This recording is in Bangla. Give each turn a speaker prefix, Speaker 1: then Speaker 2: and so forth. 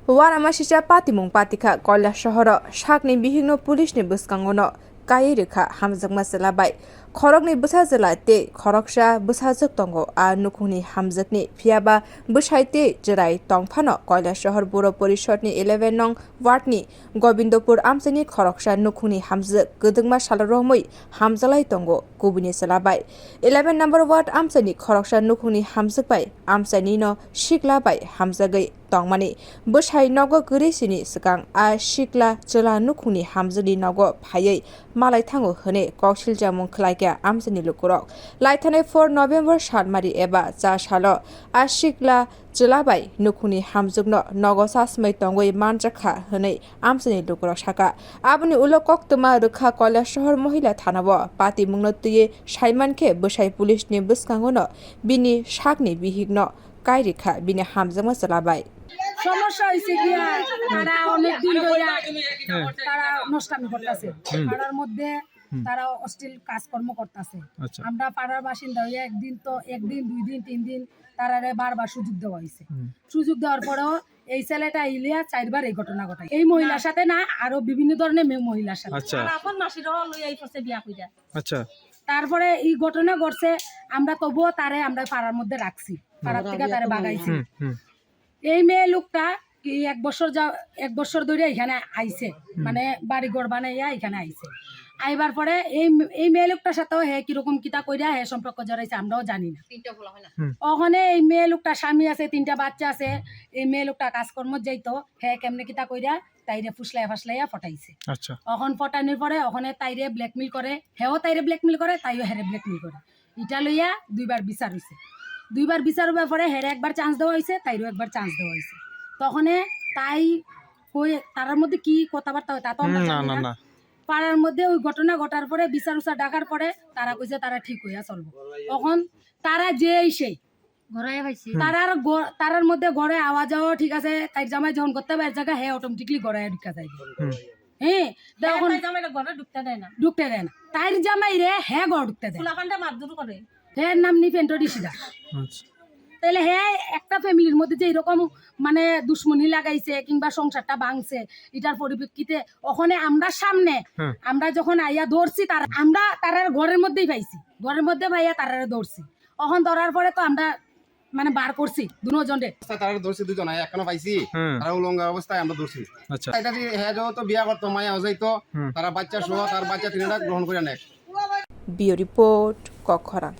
Speaker 1: Waramashija pati mwng patika kailashahar Sakni bihik pulisni bwskang kaiwi rwkha hamjakma chwla khorokni bwsai te khoroksa bwsajak tongo nwkhungni hamjakni phiaba bwsai te jwlai tong phano kailashahar boro parisad ni 11 no.ward ni gobindapur amchai khoroksa nwkhungni hamjak gdungma salaromui hamjaklai tongo kwbui chwla 11 number ward amchai ni khoroksa nwkhungni hamjak amchai no chwla hamjagai tongmani bwsai nogo grisini sikang chwla chwla nwkhungni hamjani nogo phayai malai thango hone koksilja mwng amchani lokurok laithane 4 November salmari eba cha salo chwla chwla nwkhungni hamjukno nogo sasmai tongoi manjakha hone amchani lokurok saka aboni ulo koktuma rwkha kailashahar mohila thanabo pati mungno tuye mankhe bwsai pulisni bwskangono bini Sakni bihik no kaiwi rwkha bini hamjakma chwla
Speaker 2: সমস্যা হইছে কি তারা অনেক দিন ধরে তারা নষ্টামি করতেছে পাড়ার মধ্যে তারা অশ্লীল কাজকর্ম করতেছে আমরা পাড়ার বাসিন্দা হইয়া একদিন 2 দিন 3 দিন তারারে বারবার সুযোগ দেওয়া হইছে সুযোগ দেওয়ার পরেও এই ছেলেটা ইলিয়া 4 বার এই ঘটনা ঘটায় এই মহিলার সাথে না আরো বিভিন্ন ধরনের মহিলার সাথে আর আপন মাসিরও লই আইছে বিয়া কইরা আচ্ছা তারপরে এই ঘটনা ঘটছে আমরা তবুও তারে আমরা পাড়ার মধ্যে রাখছি পাড়ার থেকে তারে বাগাইছি এই মেয়ে লোকটা কি এক বছর ধরে এখানে আইছে মানে বাড়ি ঘর বানাইয়া এখানে আইছে আইবার পরে এই মেয়ে লোকটার সাথেও হে কিরকম কিতা কইরা হে সম্পর্ক জড়াইছে আমরাও জানি না ওখানে এই মেয়ে লোকটা স্বামী আছে 3টা বাচ্চা আছে এই মেয়ে লোকটা কাজকর্ম যাইতো হে কেমনে কিতা কইরা তাইরে ফাসলাইয়া ফটাইছে আচ্ছা এখন ফটানোর পরে ওখানে তাইরে ব্ল্যাকমেল করে হেও তাইরে ব্ল্যাকমেল করে তাইও হেরে ব্ল্যাকমেল করে এটা লইয়া 2 বার বিচার হইছে 2 বার বিচার হওয়ার পরে হেরে একবার চান্স দেওয়া হয়েছে তাইরও একবার চান্স দেওয়া হয়েছে তখন তাই কই তার মধ্যে কি কথাবার্তা হয় তা তো আমরা জানি না পাড়ার মধ্যে ওই ঘটনা ঘটার পরে বিচার ডাকার পরে তারা কইছে তারা ঠিক হইয়া চলবো তখন তারা যে সেই ঘরে পাইছে তারার মধ্যে ঘরে আওয়াজ যাওয়া ঠিক আছে তাই জামাই যখন করতে হবে জায়গা হে অটোমেটিকলি ঘরে ঢুকা যায় হ্যাঁ তখন জামাইটা ঘরে ঢুকতে দেয় না তাই জামাই রে হে ঘর ঢুকতে দেয় ফুলাকানটা মারধর করে হের নাম নিপেন্টো ঋষিদা তাহলে হ্যাঁ একটা ফ্যামিলির মধ্যে যে এরকম মানে দুশ্মনী লাগাইছে কিংবা সংসারটা ভাঙছে এটার পরিপ্রেক্ষিতে ওখানে আমরা সামনে আমরা যখন আইয়া ধরছি আমরা তারার ঘরের মধ্যেই পাইছি ঘরের মধ্যে ভাইয়া তারারে ধরছি ওখান ধরার পরে তো আমরা মানে বার করছি দুজনে
Speaker 3: তারা ধরছি দুজন এখনো পাইছি তারা উলঙ্গ অবস্থায় আমরা ধরছি আচ্ছা এটা হ্যাঁ তো বিয়া করতো মায়া যাইতো তারা বাচ্চা সহ তার বাচ্চা 3টা গ্রহণ করে নেয়
Speaker 1: বিও রিপোর্ট খরক।